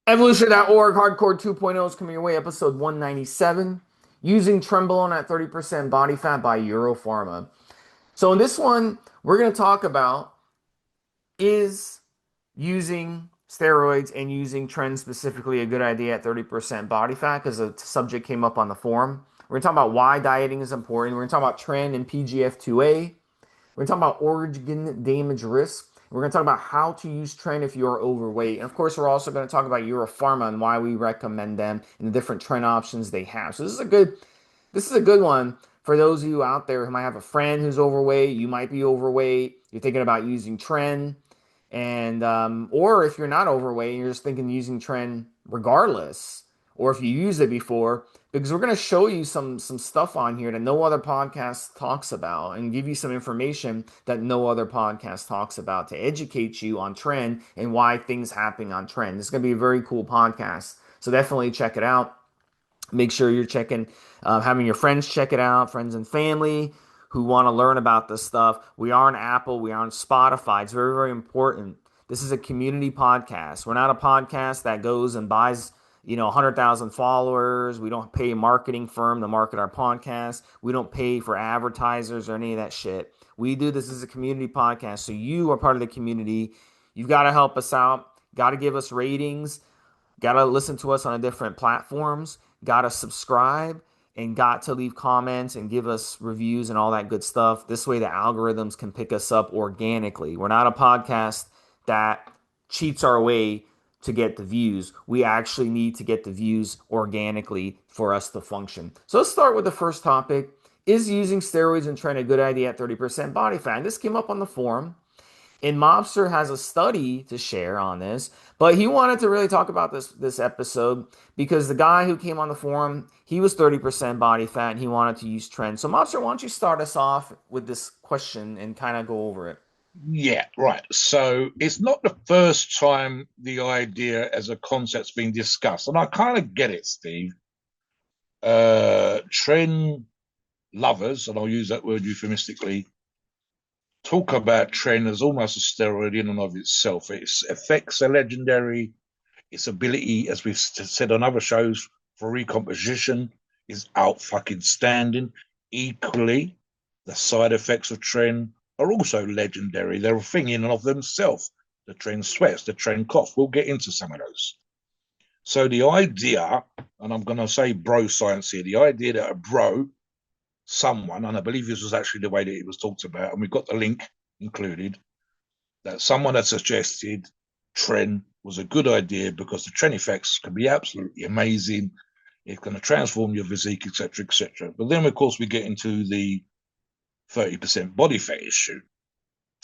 Evolutionary.org Hardcore 2.0 is coming your way, episode 197. Using Trenbolone at 30% body fat by Euro Pharma. So, in this one, we're going to talk about is using steroids and using Tren specifically a good idea at 30% body fat because the subject came up on the forum. We're going to talk about why dieting is important. We're going to talk about Tren and PGF2A. We're going to talk about organ damage risk. We're going to talk about how to use Tren if you're overweight. And of course, we're also going to talk about Euro Pharma and why we recommend them and the different Tren options they have. So this is a good one for those of you out there who might have a friend who's overweight. You might be overweight. You're thinking about using Tren, and or if you're not overweight, you're just thinking using Tren regardless, or if you used it before, because we're going to show you some stuff on here that no other podcast talks about and give you some information that no other podcast talks about to educate you on Tren and why things happen on Tren. This is going to be a very cool podcast, so definitely check it out. Make sure you're checking, having your friends check it out, friends and family who want to learn about this stuff. We are on Apple, we are on Spotify. It's very, very important. This is a community podcast. We're not a podcast that goes and buys, 100,000 followers. We don't pay a marketing firm to market our podcast. We don't pay for advertisers or any of that shit. We do this as a community podcast. So you are part of the community. You've got to help us out. Got to give us ratings. Got to listen to us on different platforms. Got to subscribe and got to leave comments and give us reviews and all that good stuff. This way, the algorithms can pick us up organically. We're not a podcast that cheats our way to get the views. We actually need to get the views organically for us to function. So let's start with the first topic. Is using steroids and Tren a good idea at 30% body fat? And this came up on the forum. And Mobster has a study to share on this, but he wanted to really talk about this episode because the guy who came on the forum, he was 30% body fat and he wanted to use Tren. So Mobster, why don't you start us off with this question and kind of go over it? Yeah, right. So it's not the first time the idea as a concept's been discussed, and I kind of get it, Steve. Tren lovers, and I'll use that word euphemistically, talk about Tren as almost a steroid in and of itself. Its effects are legendary. Its ability, as we've said on other shows, for recomposition is out fucking standing. Equally, the side effects of Tren are also legendary. They're a thing in and of themselves. The Tren sweats, the Tren cough. We'll get into some of those. So the idea, and I'm going to say bro science here, the idea that a bro, someone, and I believe this was actually the way that it was talked about, and we've got the link included, that someone had suggested Tren was a good idea because the Tren effects can be absolutely amazing. It's going to transform your physique, etc., etc. But then, of course, we get into the 30% body fat issue.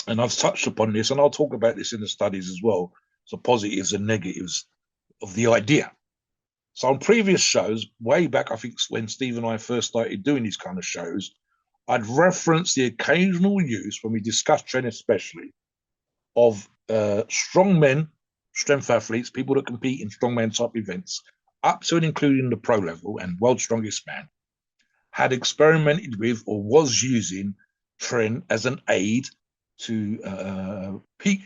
And I've touched upon this, and I'll talk about this in the studies as well. So positives and negatives of the idea. So on previous shows, way back, I think when Steve and I first started doing these kind of shows, I'd referenced the occasional use, when we discussed Tren especially, of strong men, strength athletes, people that compete in strongman type events, up to and including the pro level and world's strongest man, had experimented with or was using Tren as an aid to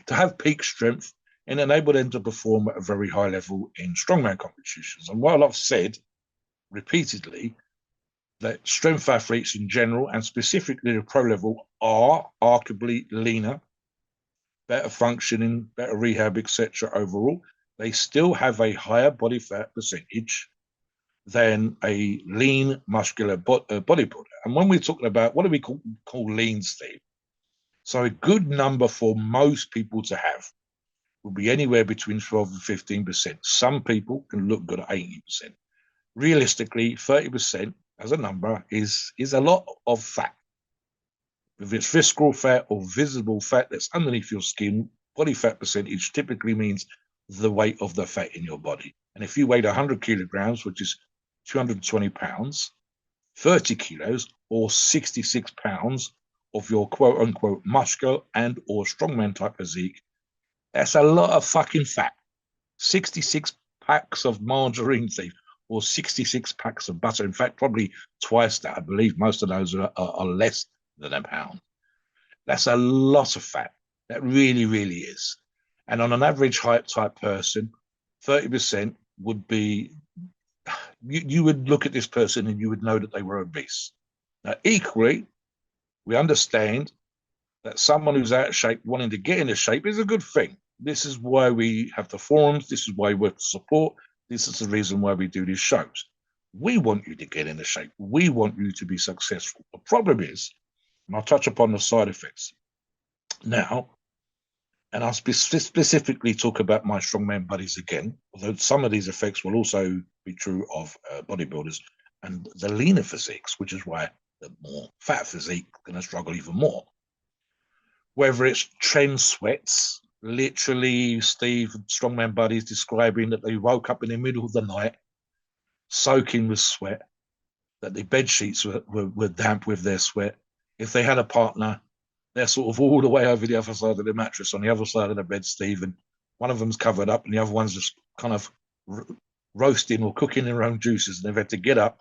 have peak strength and enable them to perform at a very high level in strongman competitions. And while I've said repeatedly that strength athletes in general and specifically the pro level are arguably leaner, better functioning, better rehab, etc. overall, they still have a higher body fat percentage than a lean, muscular bodybuilder. And when we're talking about what do we call lean, Steve? So a good number for most people to have will be anywhere between 12 and 15%. Some people can look good at 80%. Realistically, 30% as a number is a lot of fat. If it's visceral fat or visible fat that's underneath your skin, body fat percentage typically means the weight of the fat in your body. And if you weighed 100 kilograms, which is 220 pounds, 30 kilos or 66 pounds of your quote unquote muscular and or strongman type physique, that's a lot of fucking fat. 66 packs of margarine, Steve, or 66 packs of butter. In fact, probably twice that. I believe most of those are less than a pound. That's a lot of fat. That really, really is. And on an average height type person, 30% would be, you would look at this person and you would know that they were obese. Now, equally, we understand that someone who's out of shape wanting to get into shape is a good thing. This is why we have the forums. This is why we're support. This is the reason why we do these shows. We want you to get into shape. We want you to be successful. The problem is, and I'll touch upon the side effects now, and I'll specifically talk about my strongman buddies again, although some of these effects will also be true of bodybuilders and the leaner physiques, which is why the more fat physique going to struggle even more. Whether it's Tren sweats, literally, Steve, strongman buddies describing that they woke up in the middle of the night, soaking with sweat, that the bed sheets were damp with their sweat. If they had a partner, they're sort of all the way over the other side of the mattress on the other side of the bed, Steve, and one of them's covered up and the other one's just kind of roasting or cooking their own juices, and they've had to get up,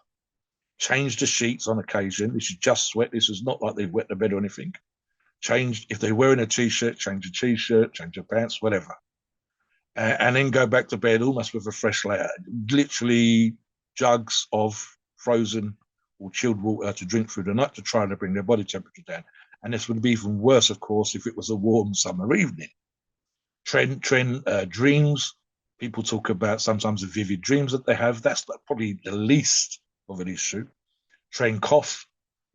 change the sheets on occasion. This is just sweat. This is not like they've wet the bed or anything. Change, if they're wearing a t-shirt, change a t-shirt, change your pants, whatever. And then go back to bed almost with a fresh layer. Literally jugs of frozen or chilled water to drink through the night to try to bring their body temperature down. And this would be even worse, of course, if it was a warm summer evening. Tren dreams. People talk about sometimes the vivid dreams that they have. That's probably the least of an issue. Tren cough.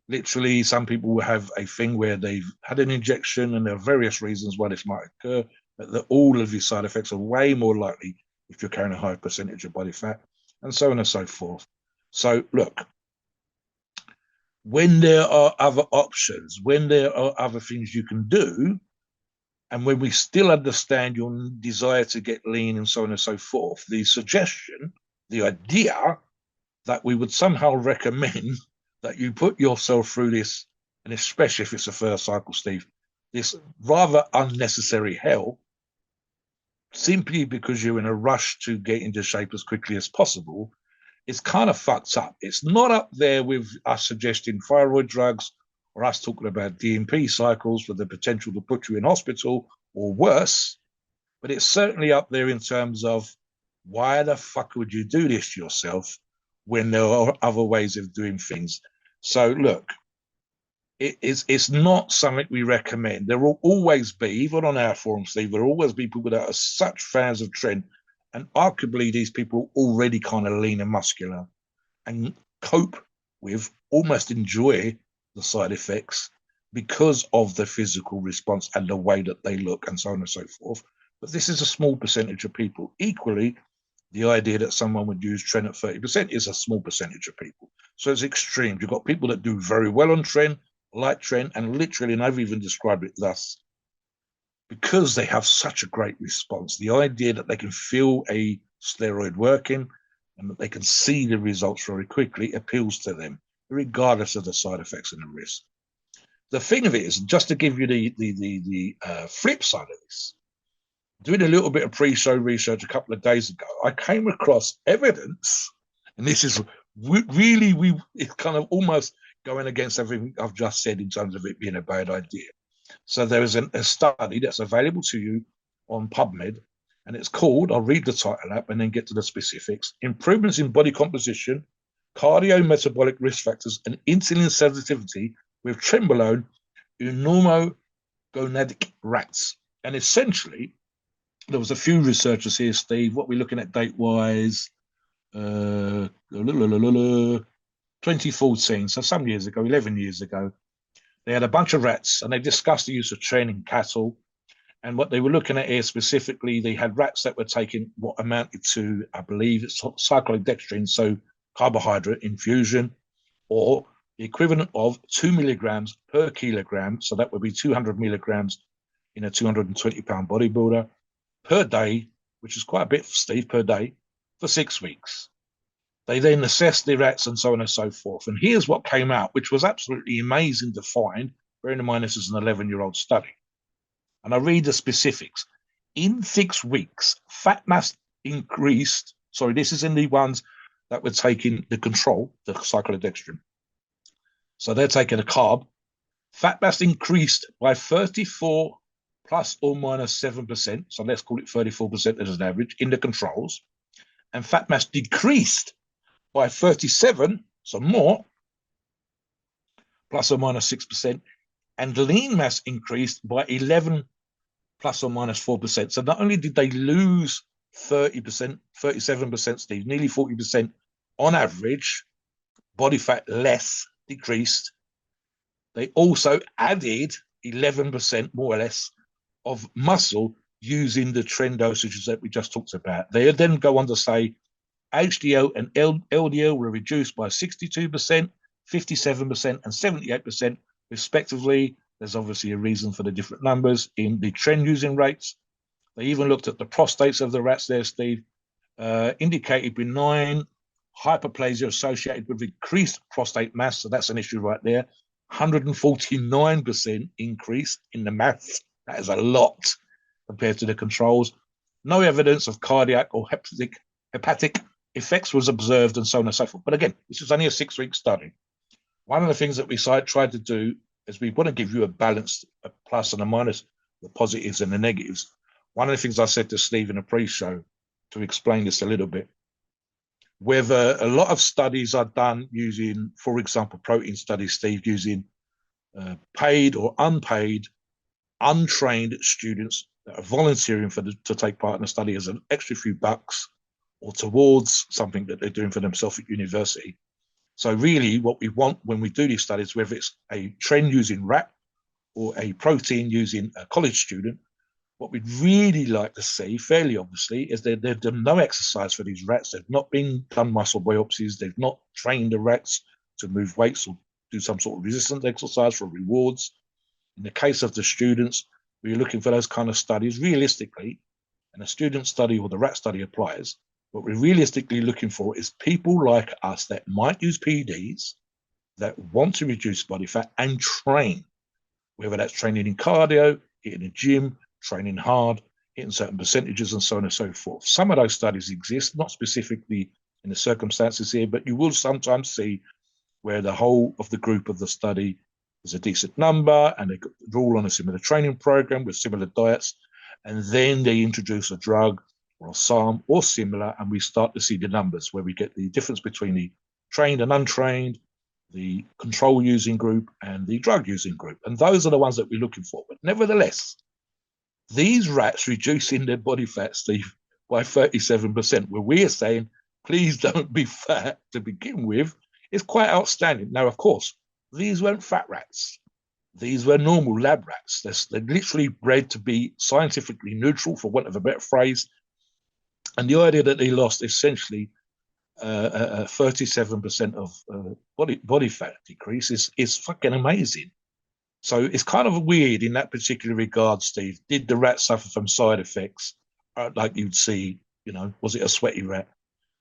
Literally, some people will have a thing where they've had an injection, and there are various reasons why this might occur. But all of these side effects are way more likely if you're carrying a high percentage of body fat, and so on and so forth. So, look, when there are other options, when there are other things you can do, and when we still understand your desire to get lean and so on and so forth, the suggestion, the idea that we would somehow recommend that you put yourself through this, and especially if it's a first cycle, Steve, this rather unnecessary hell, simply because you're in a rush to get into shape as quickly as possible, it's kind of fucked up. It's not up there with us suggesting thyroid drugs or us talking about DMP cycles with the potential to put you in hospital or worse, but it's certainly up there in terms of why the fuck would you do this to yourself when there are other ways of doing things? So look, it's not something we recommend. There will always be, even on our forum, Steve, there will always be people that are such fans of Tren, and arguably these people already kind of lean and muscular and cope with, almost enjoy the side effects because of the physical response and the way that they look and so on and so forth. But this is a small percentage of people. Equally, the idea that someone would use Tren at 30% is a small percentage of people. So it's extreme. You've got people that do very well on Tren, like Tren, and literally, and I've even described it thus, because they have such a great response, the idea that they can feel a steroid working and that they can see the results very quickly appeals to them, regardless of the side effects and the risk. The thing of it is, just to give you the flip side of this, doing a little bit of pre-show research a couple of days ago, I came across evidence, and this is really, it's kind of almost going against everything I've just said in terms of it being a bad idea. So there is a study that's available to you on PubMed, and it's called, I'll read the title up and then get to the specifics, Improvements in Body Composition, Cardiometabolic Risk Factors, and Insulin Sensitivity with Trenbolone in normogonadic rats. And essentially, there was a few researchers here, Steve. What we're looking at date-wise, 2014, so some years ago, 11 years ago. They had a bunch of rats, and they discussed the use of Tren in cattle. And what they were looking at here specifically, they had rats that were taking what amounted to, I believe, it's cyclodextrin, so carbohydrate infusion, or the equivalent of 2 milligrams per kilogram. So that would be 200 milligrams in a 220-pound bodybuilder per day, which is quite a bit, Steve, per day, for 6 weeks. They then assessed the rats and so on and so forth. And here's what came out, which was absolutely amazing to find, bearing in mind this is an 11-year-old study. And I read the specifics. In 6 weeks, fat mass increased. Sorry, this is in the ones that were taking the control, the cyclodextrin. So they're taking a carb. Fat mass increased by 34 plus or minus 7%. So let's call it 34% as an average in the controls. And fat mass decreased by 37, so more, plus or minus 6%. And lean mass increased by 11, plus or minus 4%. So not only did they lose 30%, 37%, Steve, nearly 40% on average, body fat less decreased, they also added 11% more or less of muscle using the trend dosages that we just talked about. They then go on to say HDL and LDL were reduced by 62%, 57%, and 78%, respectively. There's obviously a reason for the different numbers in the trend using rates. They even looked at the prostates of the rats there, Steve, indicated benign hyperplasia associated with increased prostate mass. So that's an issue right there. 149% increase in the mass. That is a lot compared to the controls. No evidence of cardiac or hepatic effects was observed, and so on and so forth. But again, this was only a 6-week study. One of the things that we tried to do is we want to give you a balance, a plus and a minus, the positives and the negatives. One of the things I said to Steve in a pre-show to explain this a little bit, whether a lot of studies are done using, for example, protein studies, Steve, using paid or unpaid, untrained students that are volunteering to take part in the study as an extra few bucks or towards something that they're doing for themselves at university. So really what we want when we do these studies, whether it's a trend using rat or a protein using a college student, what we'd really like to see, fairly obviously, is that they've done no exercise for these rats. They've not been done muscle biopsies. They've not trained the rats to move weights or do some sort of resistance exercise for rewards. In the case of the students, we're looking for those kind of studies realistically, and a student study or the rat study applies. What we're realistically looking for is people like us that might use PEDs, that want to reduce body fat and train, whether that's training in cardio, hitting a gym, training hard, hitting certain percentages, and so on and so forth. Some of those studies exist, not specifically in the circumstances here, but you will sometimes see where the whole of the group of the study is a decent number and they're all on a similar training program with similar diets, and then they introduce a drug or a SARM or similar, and we start to see the numbers where we get the difference between the trained and untrained, the control using group and the drug using group. And those are the ones that we're looking for. But nevertheless, these rats reducing their body fat, Steve, by 37%, where we are saying, please don't be fat to begin with, is quite outstanding. Now, of course, these weren't fat rats. These were normal lab rats. They're literally bred to be scientifically neutral, for want of a better phrase. And the idea that they lost essentially 37% of body fat decrease is fucking amazing. So it's kind of weird in that particular regard, Steve. Did the rat suffer from side effects like you'd see? Was it a sweaty rat?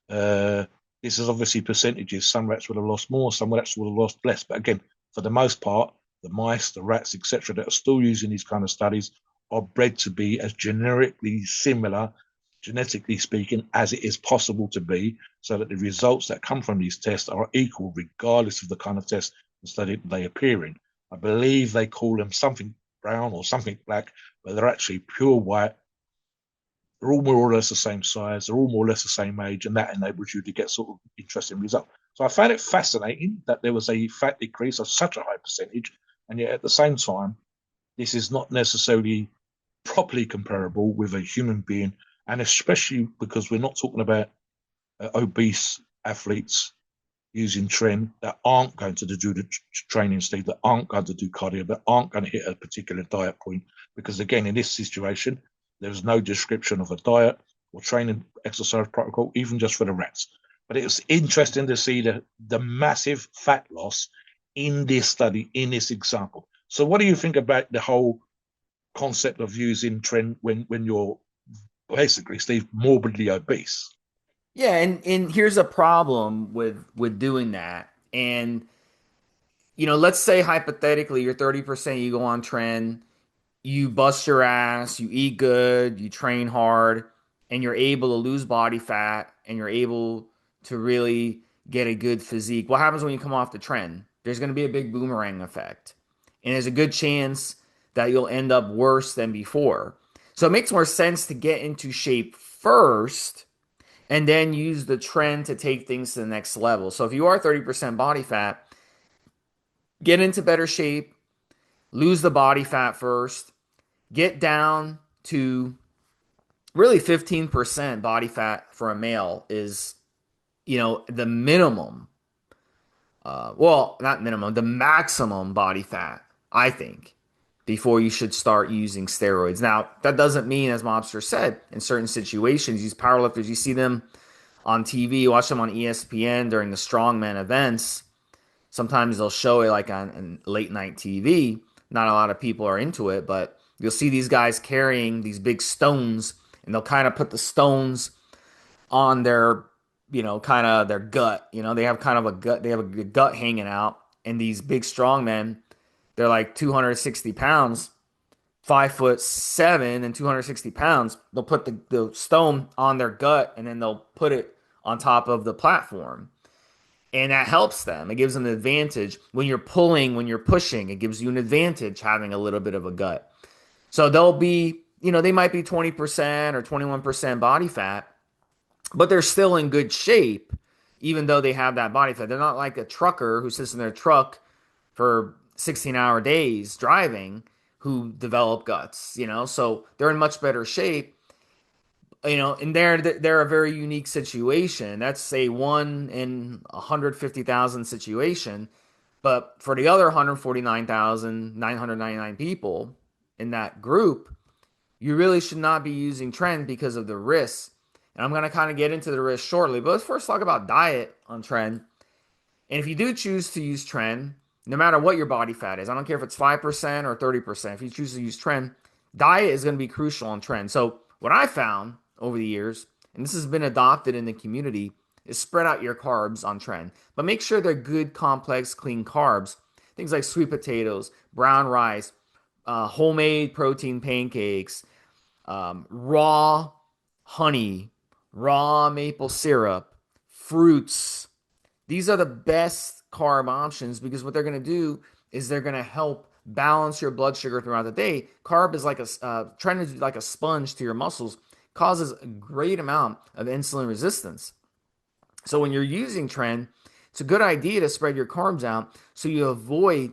This is obviously percentages. Some rats would have lost more, some rats would have lost less. But again, for the most part, the mice, the rats, etc., that are still using these kind of studies are bred to be as generically similar, genetically speaking, as it is possible to be, so that the results that come from these tests are equal regardless of the kind of test and study they appear in. I believe they call them something brown or something black, but they're actually pure white. They're all more or less the same size. They're all more or less the same age, and that enables you to get sort of interesting results. So I found it fascinating that there was a fat decrease of such a high percentage, and yet at the same time, this is not necessarily properly comparable with a human being, and especially because we're not talking about obese athletes using Tren that aren't going to do the training, Steve, that aren't going to do cardio, that aren't going to hit a particular diet point. Because again, in this situation, there's no description of a diet or training exercise protocol, even just for the rats. But it's interesting to see the massive fat loss in this study, in this example. So what do you think about the whole concept of using Tren when you're basically, Steve, morbidly obese? Yeah, and here's a problem with doing that. And let's say hypothetically you're 30%, you go on trend, you bust your ass, you eat good, you train hard, and you're able to lose body fat and you're able to really get a good physique. What happens when you come off the trend? There's going to be a big boomerang effect. And there's a good chance that you'll end up worse than before. So it makes more sense to get into shape first and then use the trend to take things to the next level. So if you are 30% body fat, get into better shape, lose the body fat first, get down to really 15% body fat for a male is, the minimum. Well, not minimum, the maximum body fat, I think, before you should start using steroids. Now, that doesn't mean, as Mobster said, in certain situations, these powerlifters, you see them on TV, watch them on ESPN during the strongman events. Sometimes they'll show it like on late night TV. Not a lot of people are into it, but you'll see these guys carrying these big stones, and they'll kind of put the stones on their, kind of their gut. They have kind of a gut, they have a gut hanging out, and these big strong men, they're like 260 pounds, 5'7" and 260 pounds. They'll put the stone on their gut, and then they'll put it on top of the platform. And that helps them. It gives them an advantage when you're pulling, when you're pushing. It gives you an advantage having a little bit of a gut. So they'll be, they might be 20% or 21% body fat, but they're still in good shape, even though they have that body fat. They're not like a trucker who sits in their truck for 16-hour days driving who develop guts, So they're in much better shape, and they're a very unique situation. That's a 1 in 150,000 situation. But for the other 149,999 people in that group, you really should not be using Tren because of the risks. And I'm going to kind of get into the risks shortly. But let's first talk about diet on Tren. And if you do choose to use Tren, no matter what your body fat is, I don't care if it's 5% or 30%, if you choose to use Tren, diet is going to be crucial on Tren. So what I found over the years, and this has been adopted in the community, is spread out your carbs on Tren. But make sure they're good, complex, clean carbs. Things like sweet potatoes, brown rice, homemade protein pancakes, raw honey, raw maple syrup, fruits. These are the best carb options because what they're going to do is they're going to help balance your blood sugar throughout the day. Carb is like trying to do like a sponge to your muscles, causes a great amount of insulin resistance. So when you're using Tren, it's a good idea to spread your carbs out so you avoid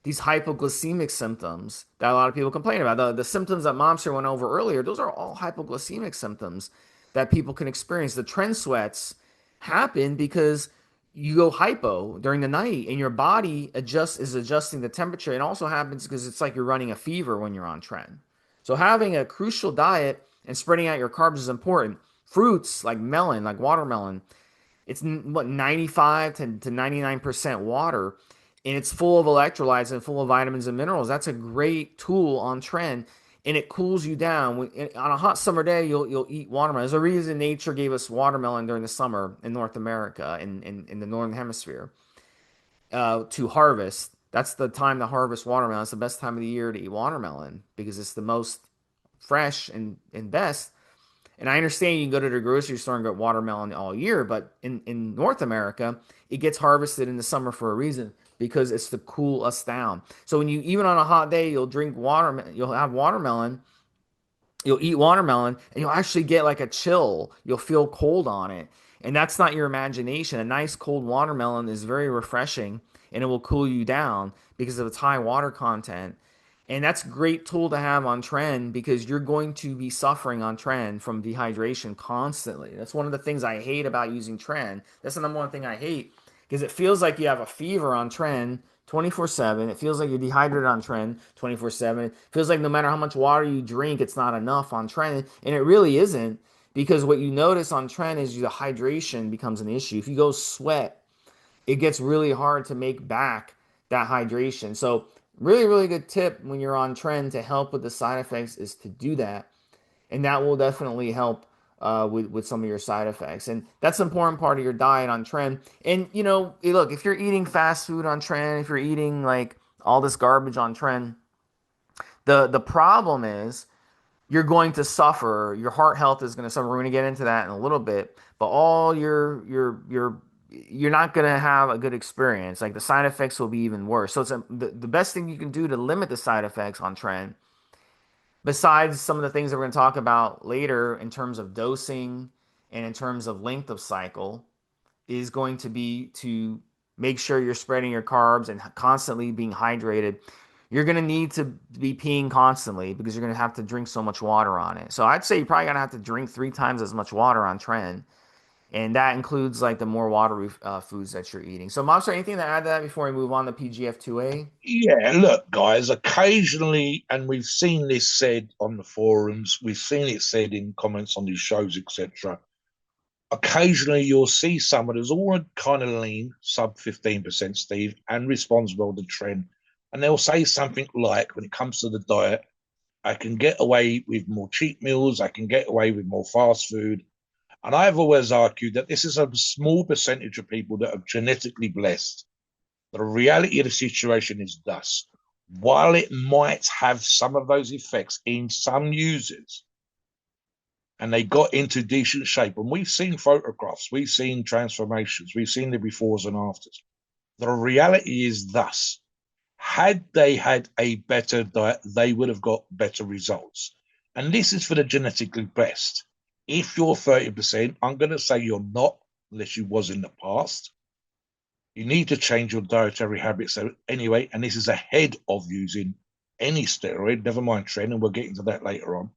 these hypoglycemic symptoms that a lot of people complain about. The symptoms that Mobster went over earlier, those are all hypoglycemic symptoms that people can experience. The Tren sweats happen because you go hypo during the night and your body is adjusting the temperature. It also happens because it's like you're running a fever when you're on Tren. So having a crucial diet and spreading out your carbs is important. Fruits like melon, like watermelon, it's what 95 to 99% water, and it's full of electrolytes and full of vitamins and minerals. That's a great tool on Tren, and it cools you down. On a hot summer day, you'll eat watermelon. There's a reason nature gave us watermelon during the summer in North America, in the northern hemisphere, to harvest. That's the time to harvest watermelon. It's the best time of the year to eat watermelon because it's the most fresh and best. And I understand you can go to the grocery store and get watermelon all year, but in North America, it gets harvested in the summer for a reason because it's to cool us down. So when you, even on a hot day, you'll drink water, you'll have watermelon, you'll eat watermelon, and you'll actually get like a chill. You'll feel cold on it. And that's not your imagination. A nice cold watermelon is very refreshing and it will cool you down because of its high water content. And that's a great tool to have on Tren because you're going to be suffering on Tren from dehydration constantly. That's one of the things I hate about using Tren. That's the number one thing I hate because it feels like you have a fever on Tren 24/7. It feels like you're dehydrated on Tren 24/7. It feels like no matter how much water you drink, it's not enough on Tren. And it really isn't because what you notice on Tren is the hydration becomes an issue. If you go sweat, it gets really hard to make back that hydration. So really, really good tip when you're on Tren to help with the side effects is to do that. And that will definitely help with some of your side effects. And that's an important part of your diet on Tren. And, look, if you're eating fast food on Tren, if you're eating like all this garbage on Tren, the problem is you're going to suffer. Your heart health is going to suffer. We're going to get into that in a little bit. But all your you're not going to have a good experience. Like the side effects will be even worse. So the best thing you can do to limit the side effects on Tren, besides some of the things that we're going to talk about later in terms of dosing and in terms of length of cycle, is going to be to make sure you're spreading your carbs and constantly being hydrated. You're going to need to be peeing constantly because you're going to have to drink so much water on it. So I'd say you're probably going to have to drink 3 times as much water on Tren. And that includes like the more watery foods that you're eating. So, Mobster, anything to add to that before we move on to PGF2A? Yeah, look, guys, occasionally, and we've seen this said on the forums, we've seen it said in comments on these shows, etc. Occasionally, you'll see someone who's all kind of lean, sub 15%, Steve, and responsible to trend. And they'll say something like, when it comes to the diet, I can get away with more cheat meals, I can get away with more fast food. And I've always argued that this is a small percentage of people that are genetically blessed. The reality of the situation is thus: while it might have some of those effects in some users, and they got into decent shape, and we've seen photographs, we've seen transformations, we've seen the befores and afters. The reality is thus: had they had a better diet, they would have got better results. And this is for the genetically best. If you're 30%, I'm going to say you're not, unless you was in the past. You need to change your dietary habits anyway, and this is ahead of using any steroid, never mind Tren, and we'll get into that later on.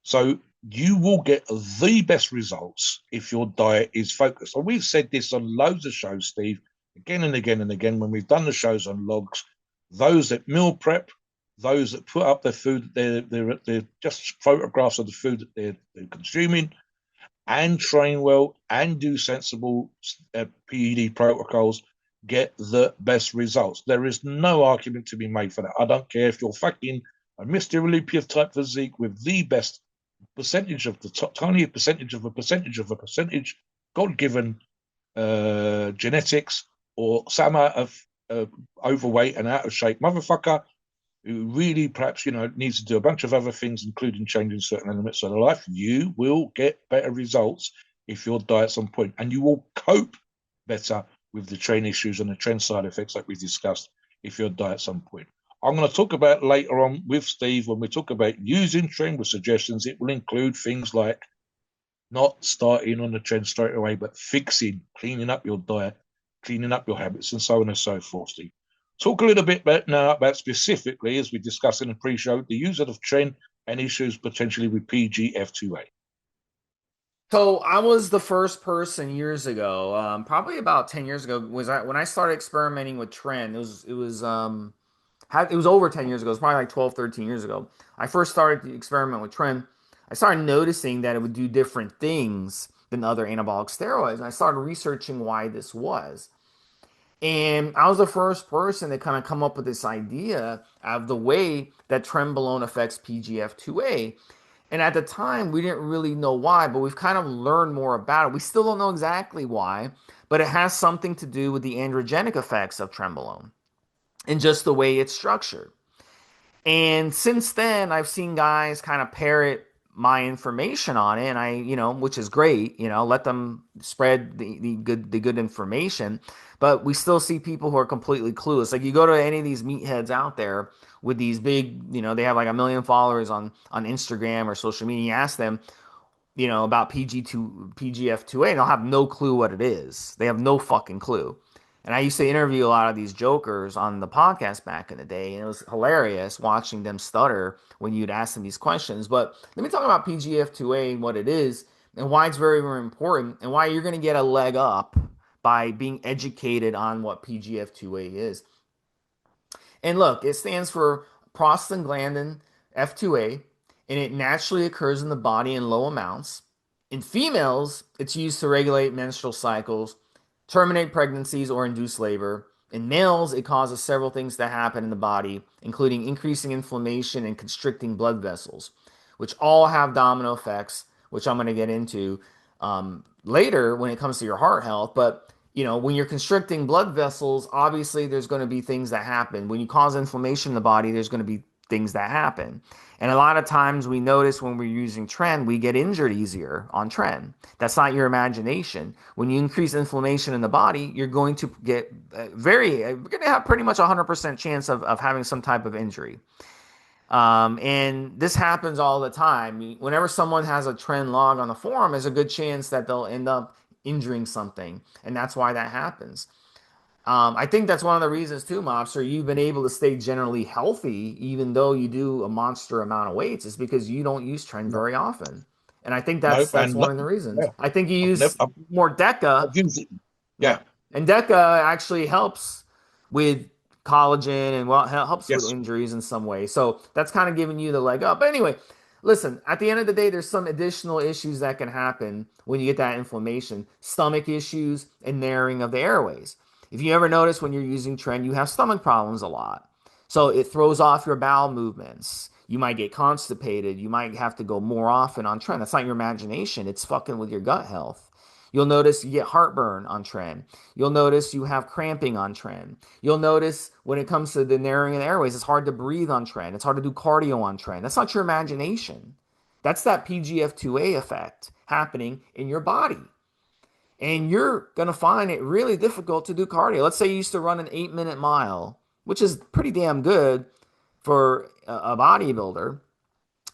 So you will get the best results if your diet is focused. And we've said this on loads of shows, Steve, again and again and again, when we've done the shows on logs. Those that meal prep, those that put up their food, they're just photographs of the food that they're consuming, and train well and do sensible PED protocols, get the best results. There is no argument to be made for that. I don't care if you're fucking a Mr. Olympia type physique with the best percentage of the tiny percentage of a percentage of a percentage, God given genetics, or some out of overweight and out of shape motherfucker who really perhaps needs to do a bunch of other things, including changing certain elements of their life. You will get better results if your diet's on point, and you will cope better with the train issues and the trend side effects like we discussed if your diet's on point. I'm going to talk about later on with Steve when we talk about using trend with suggestions. It will include things like not starting on the trend straight away, but fixing, cleaning up your diet, cleaning up your habits, and so on and so forth, Steve. Talk a little bit about specifically, as we discussed in the pre-show, the use of Tren and issues potentially with PGF2A. So I was the first person years ago, probably about 10 years ago, when I started experimenting with Tren. It was over 10 years ago. It was probably like 12, 13 years ago. I first started to experiment with Tren. I started noticing that it would do different things than other anabolic steroids. And I started researching why this was. And I was the first person to kind of come up with this idea of the way that Trenbolone affects PGF2A. And at the time, we didn't really know why, but we've kind of learned more about it. We still don't know exactly why, but it has something to do with the androgenic effects of Trenbolone and just the way it's structured. And since then, I've seen guys kind of parrot my information on it, and which is great, let them spread the good information. But we still see people who are completely clueless. Like you go to any of these meatheads out there with these big, they have like 1 million followers on Instagram or social media. You ask them, about PGF2A, and they'll have no clue what it is. They have no fucking clue. And I used to interview a lot of these jokers on the podcast back in the day, and it was hilarious watching them stutter when you'd ask them these questions. But let me talk about PGF2A and what it is, and why it's very, very important, and why you're going to get a leg up by being educated on what PGF2A is. And look, it stands for prostaglandin F2A, and it naturally occurs in the body in low amounts. In females, it's used to regulate menstrual cycles, terminate pregnancies, or induce labor. In males, it causes several things to happen in the body, including increasing inflammation and constricting blood vessels, which all have domino effects, which I'm going to get into later when it comes to your heart health. But when you're constricting blood vessels, obviously there's going to be things that happen. When you cause inflammation in the body, there's going to be things that happen. And a lot of times we notice when we're using Tren, we get injured easier on Tren. That's not your imagination. When you increase inflammation in the body, you're going to get you're going to have pretty much a 100% chance of having some type of injury. And this happens all the time. Whenever someone has a Tren log on the forum, there's a good chance that they'll end up injuring something. And that's why that happens. I think that's one of the reasons too, Mobster, you've been able to stay generally healthy, even though you do a monster amount of weights, is because you don't use Tren No, very often. And I think no, that's and one of the reasons. yeah, I think you I've never, use more Deca. I've used it. Yeah. Yeah, And DECA actually helps with collagen and well helps with yes, injuries in some way. So that's kind of giving you the leg up. But anyway, listen, at the end of the day, there's some additional issues that can happen when you get that inflammation, stomach issues and narrowing of the airways. If you ever notice when you're using Tren, you have stomach problems a lot. So it throws off your bowel movements. You might get constipated. You might have to go more often on Tren. That's not your imagination. It's fucking with your gut health. You'll notice you get heartburn on Tren. You'll notice you have cramping on Tren. You'll notice when it comes to the narrowing of the airways, it's hard to breathe on Tren. It's hard to do cardio on Tren. That's not your imagination. That's that PGF2A effect happening in your body. And you're going to find it really difficult to do cardio. Let's say you used to run an 8-minute mile, which is pretty damn good for a bodybuilder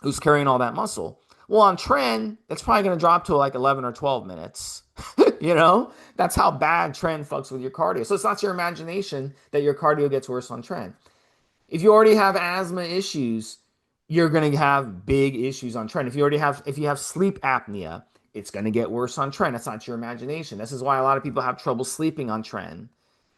who's carrying all that muscle. Well, on Tren, it's probably going to drop to like 11 or 12 minutes. You know, that's how bad Tren fucks with your cardio. So it's not your imagination that your cardio gets worse on Tren. If you already have asthma issues, you're going to have big issues on Tren. If you have sleep apnea, it's going to get worse on Tren. That's not your imagination. This is why a lot of people have trouble sleeping on Tren.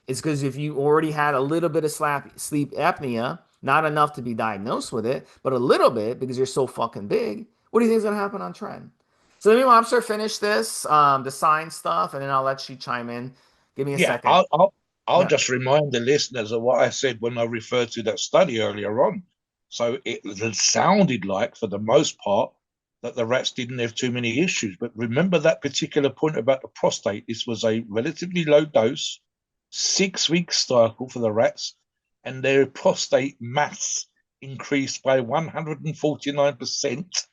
It's because if you already had a little bit of sleep apnea, not enough to be diagnosed with it, but a little bit because you're so fucking big, what do you think is going to happen on Tren? So let me, Mobster, finish this, the science stuff, and then I'll let you chime in. Give me a yeah. second. I'll Yeah. just remind the listeners of what I said when I referred to that study earlier on. So it sounded like, for the most part, that the rats didn't have too many issues. But remember that particular point about the prostate. This was a relatively low dose, 6 week cycle for the rats, and their prostate mass increased by 149%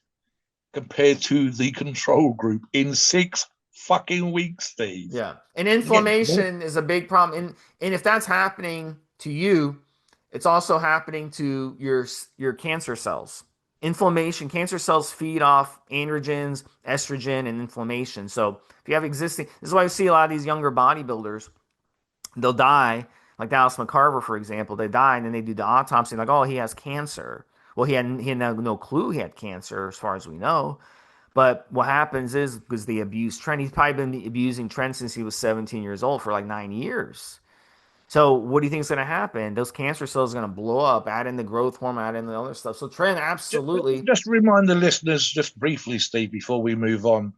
compared to the control group in 6 fucking weeks, Steve. Yeah. And Again, more, inflammation is a big problem. And if that's happening to you, it's also happening to your cancer cells. Inflammation, cancer cells feed off androgens, estrogen, and inflammation. So if you have existing, this is why you see a lot of these younger bodybuilders, they'll die, like Dallas McCarver, for example, they die and then they do the autopsy, like, oh, he has cancer. Well, he had no clue he had cancer, as far as we know. But what happens is because they abuse Tren, he's probably been abusing Tren since he was 17 years old for like 9 years. So what do you think is going to happen? Those cancer cells are going to blow up, add in the growth hormone, add in the other stuff. So Tren absolutely. just remind the listeners, just briefly, Steve, before we move on,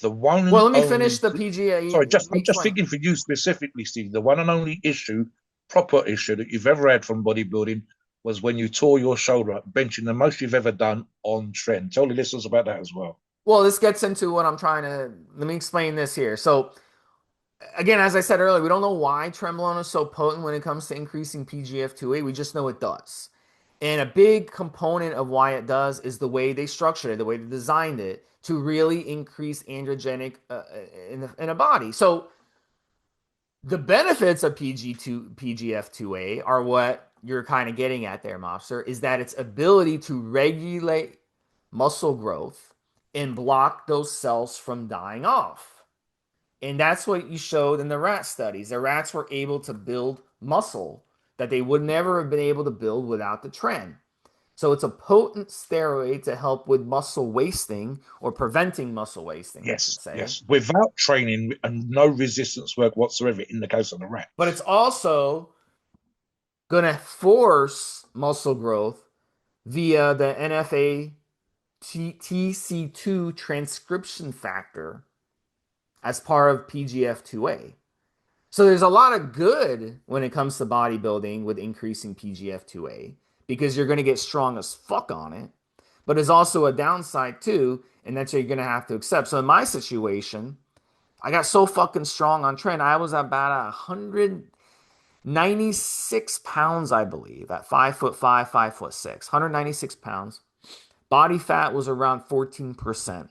the one Well, and let me finish only. the PGA. Sorry, Let me I'm just explain. thinking for you specifically, Steve. The one and only proper issue that you've ever had from bodybuilding was when you tore your shoulder up, benching the most you've ever done on Tren. Tell the listeners about that as well. Well, this gets into what I'm trying to. Let me explain this here. So again, as I said earlier, we don't know why Trenbolone is so potent when it comes to increasing PGF2A. We just know it does. And a big component of why it does is the way they structured it, the way they designed it to really increase androgenic in a body. So the benefits of PGF2A are what you're kind of getting at there, Mobster, is that its ability to regulate muscle growth and block those cells from dying off. And that's what you showed in the rat studies. The rats were able to build muscle that they would never have been able to build without the Tren. So it's a potent steroid to help with muscle wasting or preventing muscle wasting, I should Yes, say. yes. Without training and no resistance work whatsoever in the case of the But it's rats. also going to force muscle growth via the NFA TC2 transcription factor as part of PGF2A. So there's a lot of good when it comes to bodybuilding with increasing PGF2A because you're going to get strong as fuck on it. But there's also a downside too, and that's what you're going to have to accept. So in my situation, I got so fucking strong on Tren. I was about 100. 96 pounds, I believe, at 5'5", 5'6", 196 pounds. Body fat was around 14%.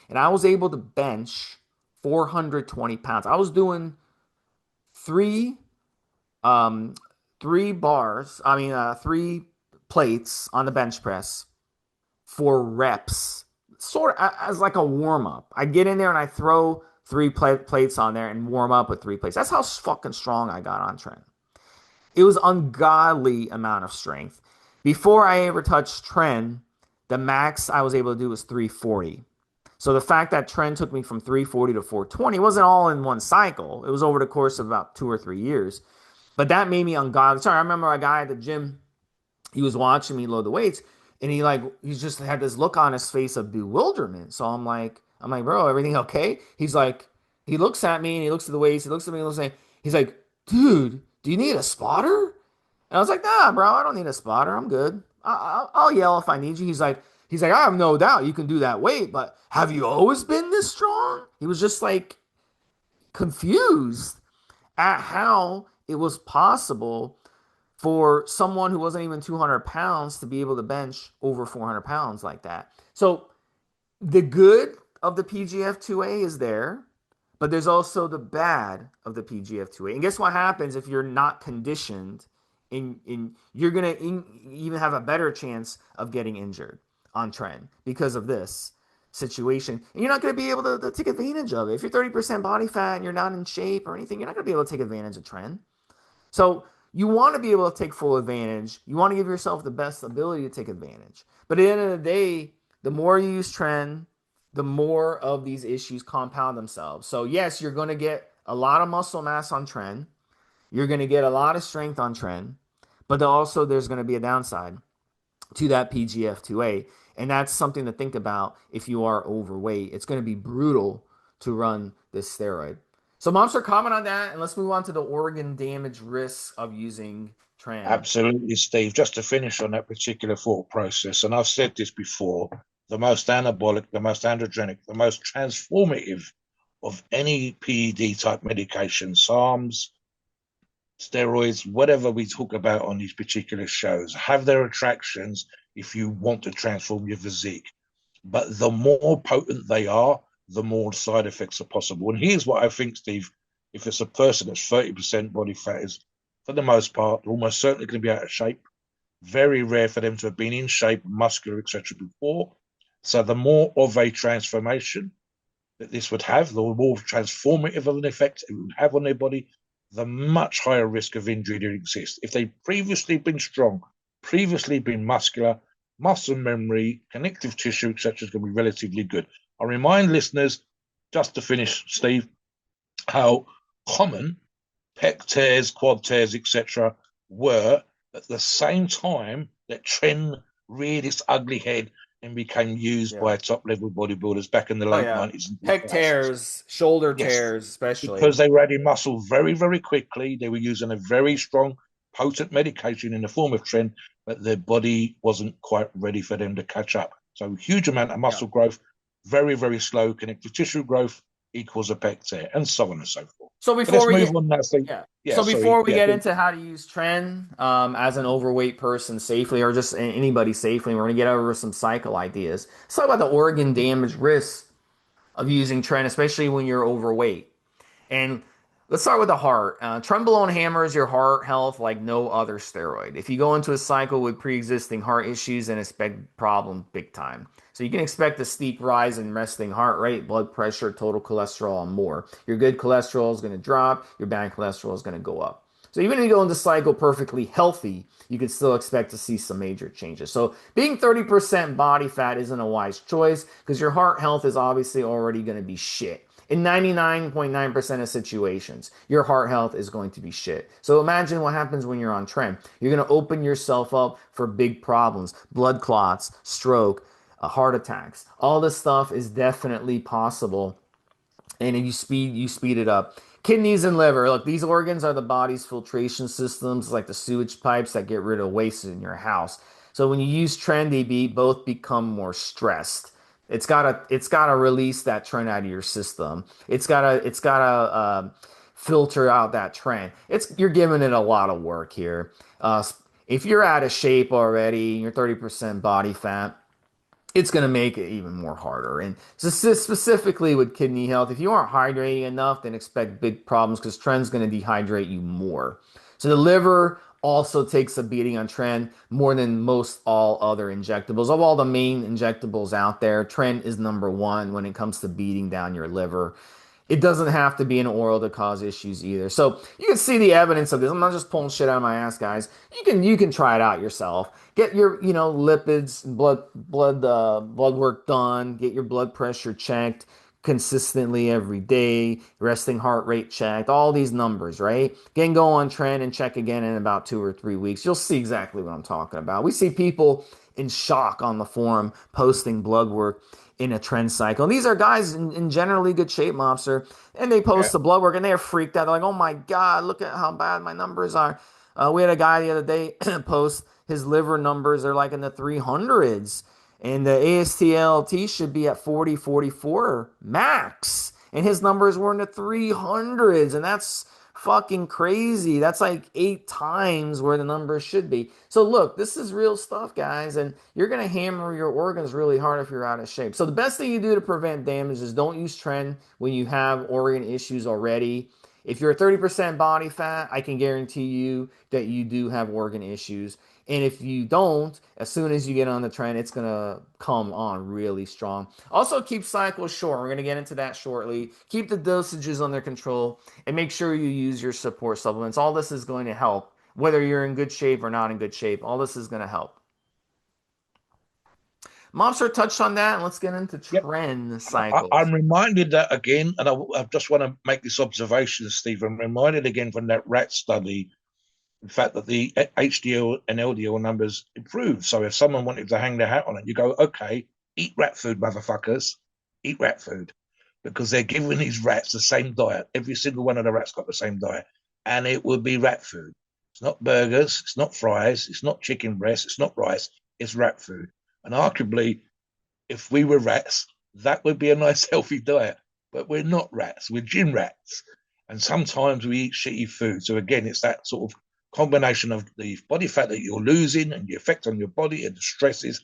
And I was able to bench 420 pounds. I was doing three um three bars, three plates on the bench press for reps, sort of as like a warm up. I get in there and I throw plates on there and warm up with three plates. That's how fucking strong I got on Tren. It was ungodly amount of strength. Before I ever touched Tren, the max I was able to do was 340. So the fact that Tren took me from 340 to 420 wasn't all in one cycle. It was over the course of about 2 or 3 years. But that made me ungodly. Sorry, I remember a guy at the gym, he was watching me load the weights, and he just had this look on his face of bewilderment. So I'm like, bro, everything okay? He looks at me and he looks at the weights, he looks at me and he's like, dude, do you need a spotter? And I was like, nah, bro, I don't need a spotter. I'm good. I'll yell if I need you. He's like, I have no doubt you can do that weight, but have you always been this strong? He was just like confused at how it was possible for someone who wasn't even 200 pounds to be able to bench over 400 pounds like that. So the good of the PGF2A is there, but there's also the bad of the PGF2A. And guess what happens if you're not conditioned? You're gonna even have a better chance of getting injured on Tren because of this situation. And you're not going to be able to take advantage of it. If you're 30% body fat and you're not in shape or anything, you're not going to be able to take advantage of Tren. So you want to be able to take full advantage. You want to give yourself the best ability to take advantage. But at the end of the day, the more you use Tren, the more of these issues compound themselves. So yes, you're going to get a lot of muscle mass on Tren. You're going to get a lot of strength on Tren, but also there's going to be a downside to that PGF2A. And that's something to think about if you are overweight. It's going to be brutal to run this steroid. So, Mobster, comment on that, and let's move on to the organ damage risks of using Tren. Absolutely, Steve. Just to finish on that particular thought process, and I've said this before, the most anabolic, the most androgenic, the most transformative of any PED type medication, SARMs, steroids, whatever we talk about on these particular shows, have their attractions if you want to transform your physique. But the more potent they are, the more side effects are possible. And here's what I think, Steve. If it's a person that's 30% body fat, is for the most part, almost certainly going to be out of shape. Very rare for them to have been in shape, muscular, etc. before. So the more of a transformation that this would have, the more transformative of an effect it would have on their body, the much higher risk of injury that exists. If they've previously been strong, previously been muscular, muscle memory, connective tissue, etc., is going to be relatively good. I remind listeners, just to finish, Steve, how common pec tears, quad tears, etc., were at the same time that Tren reared its ugly head and became used Yeah. by top level bodybuilders back in the Oh, late yeah. 90s and Pec 2000s. tears, shoulder Yes, tears, especially. because they were adding muscle very, very quickly. They were using a very strong, potent medication in the form of Tren, but their body wasn't quite ready for them to catch up. So huge amount of Yeah. muscle growth, very, very slow connective tissue growth equals a pec tear, and so on and so forth. So But before let's we move get on now. So, Yeah. yeah, So sorry. before we Yeah, get into how to use Tren as an overweight person safely, or just anybody safely, we're gonna get over some cycle ideas. Let's talk about the organ damage risks of using Tren, especially when you're overweight. And let's start with the heart. Trenbolone hammers your heart health like no other steroid. If you go into a cycle with pre-existing heart issues, then expect problem big time. So you can expect a steep rise in resting heart rate, blood pressure, total cholesterol, and more. Your good cholesterol is going to drop. Your bad cholesterol is going to go up. So even if you go into cycle perfectly healthy, you can still expect to see some major changes. So being 30% body fat isn't a wise choice because your heart health is obviously already going to be shit. In 99.9% of situations, your heart health is going to be shit. So imagine what happens when you're on Tren. You're going to open yourself up for big problems, blood clots, stroke, heart attacks. All this stuff is definitely possible, and if you speed it up. Kidneys and liver, look, these organs are the body's filtration systems, like the sewage pipes that get rid of waste in your house. So when you use Tren, both become more stressed. It's gotta release that Tren out of your system. It's gotta filter out that trend. You're giving it a lot of work here. If you're out of shape already, you're 30% body fat, it's going to make it even more harder. And specifically with kidney health, if you aren't hydrating enough, then expect big problems because Tren's going to dehydrate you more. So the liver also takes a beating on Tren more than most all other injectables. Of all the main injectables out there, Tren is number one when it comes to beating down your liver. It doesn't have to be an oral to cause issues either. So you can see the evidence of this. I'm not just pulling shit out of my ass, guys. You can try it out yourself. Get your lipids, blood work done. Get your blood pressure checked consistently every day. Resting heart rate checked. All these numbers, right? Again, go on Trend and check again in about 2 or 3 weeks. You'll see exactly what I'm talking about. We see people in shock on the forum posting blood work in a trend cycle. And these are guys in generally good shape, Mobster, and they Yeah. post the blood work and they're freaked out. They're like, "Oh my God, look at how bad my numbers are." We had a guy the other day post his liver numbers are like in the 300s, and the ASTLT should be at 40, 44 max, and his numbers were in the 300s, and that's fucking crazy. That's like 8 times where the numbers should be. So look, this is real stuff, guys, and you're gonna hammer your organs really hard if you're out of shape. So the best thing you do to prevent damage is don't use Tren when you have organ issues already. If you're 30% body fat, I can guarantee you that you do have organ issues. And if you don't, as soon as you get on the Tren, it's going to come on really strong. Also, keep cycles short. We're going to get into that shortly. Keep the dosages under control and make sure you use your support supplements. All this is going to help, whether you're in good shape or not in good shape. All this is going to help. Mobster touched on that, and let's get into Yep. Tren I'm cycles. reminded that again, and I just want to make this observation, Steve. I'm reminded again from that rat study, in fact, that the HDL and LDL numbers improved. So if someone wanted to hang their hat on it, you go, okay, eat rat food, motherfuckers, eat rat food, because they're giving these rats the same diet. Every single one of the rats got the same diet, and it would be rat food. It's not burgers, it's not fries, it's not chicken breast, it's not rice, it's rat food. And arguably, if we were rats, that would be a nice healthy diet. But we're not rats, we're gym rats. And sometimes we eat shitty food. So again, it's that sort of combination of the body fat that you're losing and the effect on your body and the stresses,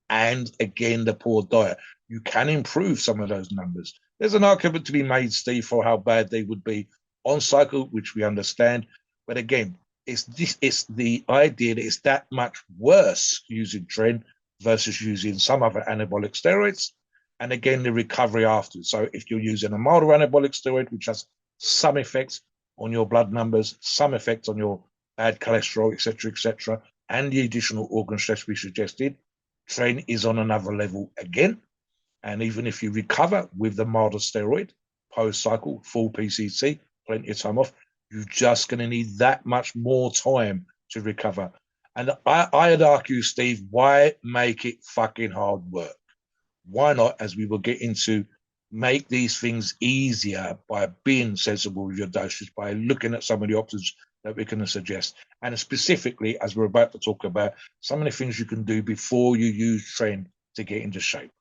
and again, the poor diet. You can improve some of those numbers. There's an argument to be made, Steve, for how bad they would be on cycle, which we understand. But again, it's the idea that it's that much worse using Tren versus using some other anabolic steroids. And again, the recovery after. So if you're using a milder anabolic steroid, which has some effects on your blood numbers, some effects on your bad cholesterol, etc., and the additional organ stress we suggested, Tren is on another level again. And even if you recover with the milder steroid, post-cycle, full PCC, plenty of time off, you're just going to need that much more time to recover. And I'd argue, Steve, why make it fucking hard work? Why not, as we will get into, make these things easier by being sensible with your dosage, by looking at some of the options that we're going to suggest. And specifically, as we're about to talk about, some of the things you can do before you use Tren to get into shape.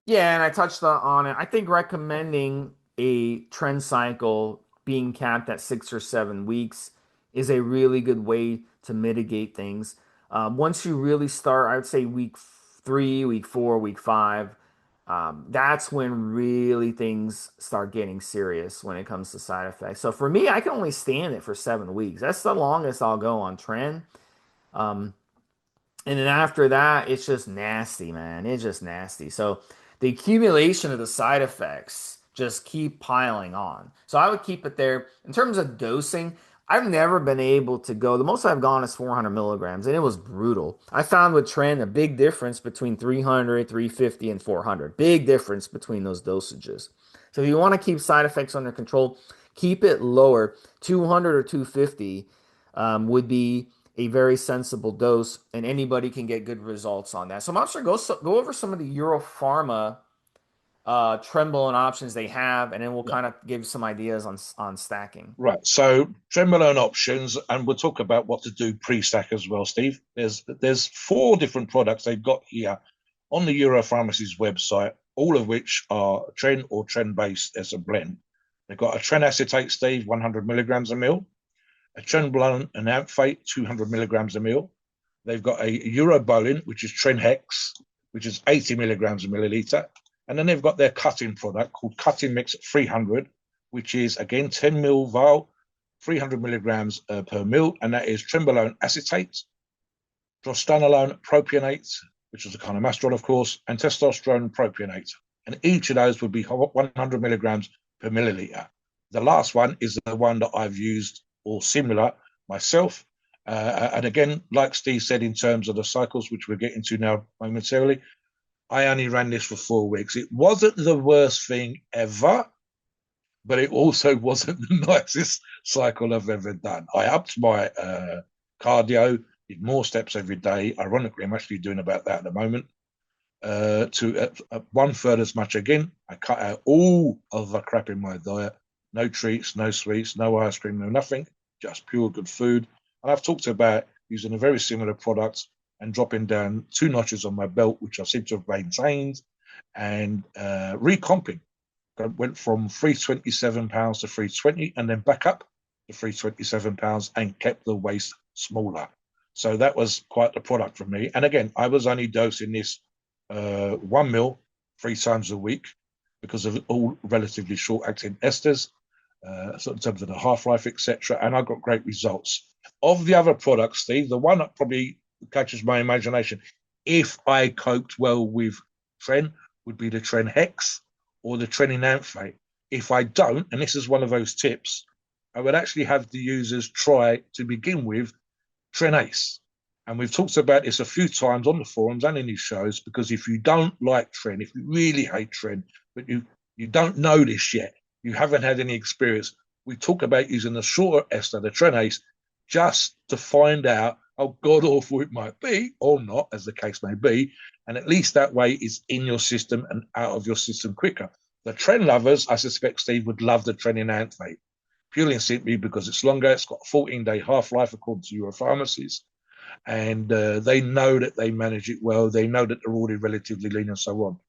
Yeah, and I touched on it. I think recommending a trend cycle being capped at 6 or 7 weeks is a really good way to mitigate things. Once you really start, I would say week 3, week 4, week 5, that's when really things start getting serious when it comes to side effects. So for me, I can only stand it for 7 weeks. That's the longest I'll go on trend. Um, and then after that, it's just nasty, man. It's just nasty. So the accumulation of the side effects just keep piling on. So I would keep it there. In terms of dosing, I've never been able to go. The most I've gone is 400 milligrams, and it was brutal. I found with Tren a big difference between 300, 350, and 400. Big difference between those dosages. So if you want to keep side effects under control, keep it lower. 200 or 250 would be a very sensible dose, and anybody can get good results on that. So, Monster, go over some of the Euro Pharma Trenbolone options they have, and then we'll Yeah. kind of give some ideas on stacking. Right. So Trenbolone options, and we'll talk about what to do pre-stack as well, Steve. There's 4 different products they've got here on the Euro Pharmacy's website, all of which are Tren or Tren based as a blend. They've got a Tren acetate, Steve, 100 milligrams a mil, a Trenbolone and Amphate, 200 milligrams a mil. They've got a Eurobolin, which is Tren Hex, which is 80 milligrams a milliliter. And then they've got their cutting product called Cutting Mix 300, which is again 10 mil vial, 300 milligrams per mil. And that is Trenbolone acetate, drostanolone propionate, which is a kind of masterol, of course, and testosterone propionate. And each of those would be 100 milligrams per milliliter. The last one is the one that I've used or similar myself. And again, like Steve said, in terms of the cycles, which we're getting to now momentarily, I only ran this for 4 weeks. It wasn't the worst thing ever, but it also wasn't the nicest cycle I've ever done. I upped my cardio, did more steps every day. Ironically, I'm actually doing about that at the moment. To 1/3 as much again. I cut out all of the crap in my diet. No treats, no sweets, no ice cream, no nothing. Just pure good food. And I've talked about using a very similar product and dropping down 2 notches on my belt, which I seem to have maintained, and recomping. I went from 327 pounds to 320 and then back up to 327 pounds and kept the waist smaller. So that was quite the product for me. And again, I was only dosing this 1 mil 3 times a week because of all relatively short acting esters, so in terms of the half life, etc. And I got great results. Of the other products, Steve, the one that probably catches my imagination, if I coped well with Tren, would be the Tren Hex or the Tren Enanthate. If I don't, and this is one of those tips, I would actually have the users try to begin with Tren Ace. And we've talked about this a few times on the forums and in these shows, because if you don't like Tren, if you really hate Tren, but you don't know this yet, you haven't had any experience, we talk about using the shorter ester, the Tren Ace, just to find out how god awful it might be, or not, as the case may be. And at least that way it's in your system and out of your system quicker. The Tren lovers, I suspect, Steve, would love the Tren Enanthate, purely and simply because it's longer. It's got a 14-day half-life according to Euro Pharmacies. And they know that they manage it well. They know that they're already relatively lean and so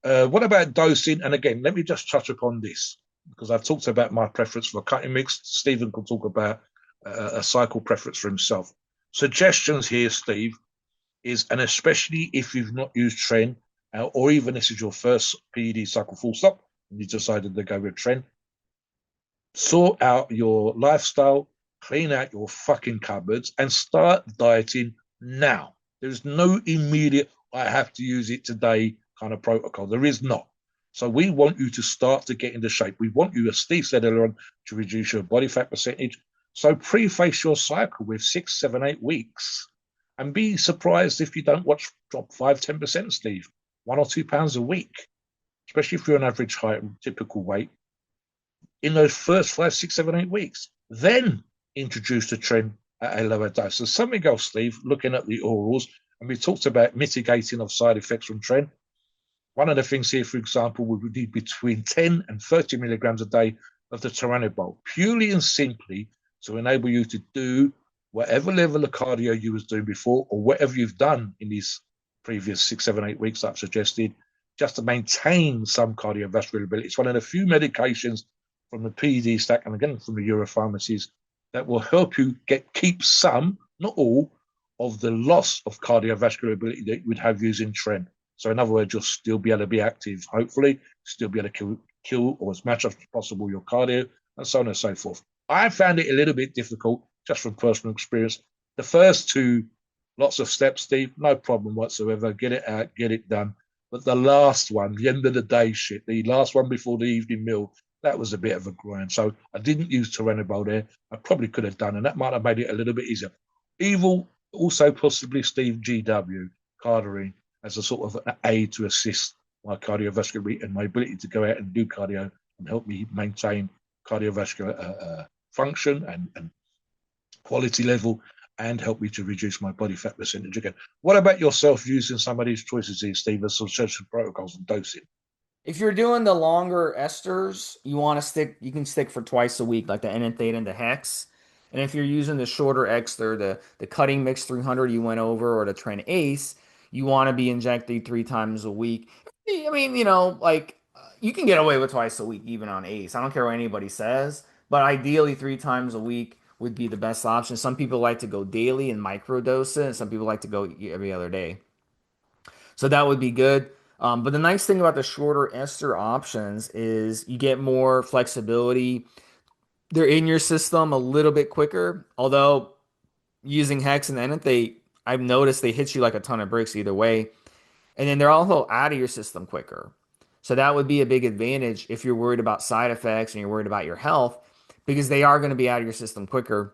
on. What about dosing? And again, let me just touch upon this because I've talked about my preference for cutting mix. Stephen can talk about a cycle preference for himself. Suggestions here, Steve, is, and especially if you've not used Tren, or even this is your first PED cycle full stop, and you decided to go with Tren, sort out your lifestyle, clean out your fucking cupboards, and start dieting now. There's no immediate, I have to use it today kind of protocol. There is not. So we want you to start to get into shape. We want you, as Steve said earlier on, to reduce your body fat percentage. So preface your cycle with 6, 7, 8 weeks. And be surprised if you don't watch drop 5, 10%, Steve. 1 or 2 pounds a week, especially if you're an average height and typical weight, in those first 5, 6, 7, 8 weeks. Then introduce the Tren at a lower dose. So something else, Steve, looking at the orals, and we talked about mitigating of side effects from Tren. One of the things here, for example, we would need between 10 and 30 milligrams a day of the Turinabol, purely and simply to enable you to do whatever level of cardio you was doing before, or whatever you've done in these previous 6, 7, 8 weeks I've suggested, just to maintain some cardiovascular ability. It's one of the few medications from the PED stack, and again from the Euro Pharmacies, that will help you keep some, not all, of the loss of cardiovascular ability that you would have using Tren. So in other words, you'll still be able to be active, hopefully, still be able to kill or as much as possible your cardio, and so on and so forth. I found it a little bit difficult, just from personal experience. The first 2, lots of steps, Steve, no problem whatsoever. Get it out, get it done. But the last one, the end of the day shit, the last one before the evening meal, that was a bit of a grind. So I didn't use Turinabol there. I probably could have done, and that might have made it a little bit easier. Evil, also possibly Steve GW, Cartering, as a sort of aid to assist my cardiovascular rate and my ability to go out and do cardio and help me maintain cardiovascular function and quality level, and help me to reduce my body fat percentage again. What about yourself using some of these choices here, Steve, as suggested protocols and dosing? If you're doing the longer esters, you can stick for twice a week, like the enanthate and the hex. And if you're using the shorter ester, the cutting mix 300 you went over, or the Tren Ace, you want to be injecting 3 times a week. I mean, You can get away with twice a week even on ACE. I don't care what anybody says, but ideally 3 times a week would be the best option. Some people like to go daily and microdose it, and some people like to go every other day. So that would be good. But the nice thing about the shorter ester options is you get more flexibility. They're in your system a little bit quicker. Although using Hex and Enanthate, I've noticed they hit you like a ton of bricks either way. And then they're also out of your system quicker. So that would be a big advantage if you're worried about side effects and you're worried about your health, because they are going to be out of your system quicker.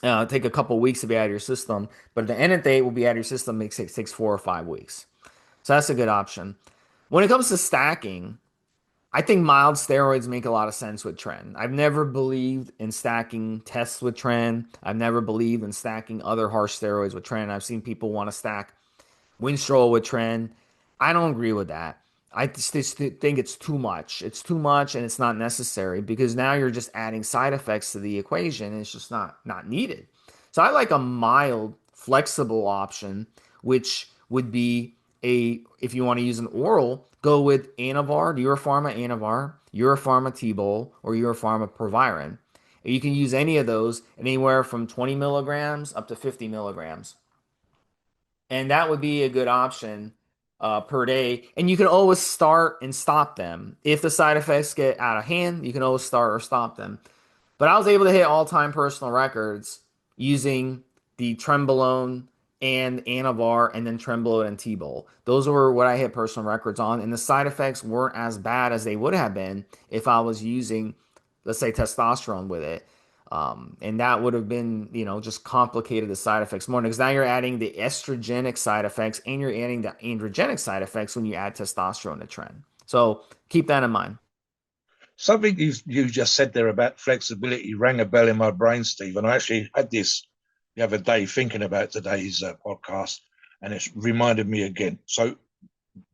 Take a couple weeks to be out of your system, but the Enanthate will be out of your system. Makes it takes 4 or 5 weeks. So that's a good option. When it comes to stacking, I think mild steroids make a lot of sense with Tren. I've never believed in stacking tests with Tren. I've never believed in stacking other harsh steroids with Tren. I've seen people want to stack Winstrol with Tren. I don't agree with that. I just think it's too much. It's too much and it's not necessary because now you're just adding side effects to the equation and it's just not needed. So I like a mild, flexible option, which would be a if you want to use an oral, go with Anavar, Europharma Anavar, Europharma T-Bol, or Europharma Proviron. And you can use any of those anywhere from 20 milligrams up to 50 milligrams, and that would be a good option per day. And you can always start and stop them. If the side effects get out of hand, you can always start or stop them. But I was able to hit all-time personal records using the Trenbolone and Anavar and then Trenbolone and T-Bol. Those were what I hit personal records on, and the side effects weren't as bad as they would have been if I was using, let's say, testosterone with it. And that would have been, just complicated the side effects more because now you're adding the estrogenic side effects and you're adding the androgenic side effects when you add testosterone to Tren. So keep that in mind. Something you just said there about flexibility rang a bell in my brain, Steve. And I actually had this the other day thinking about today's podcast, and it's reminded me again. So,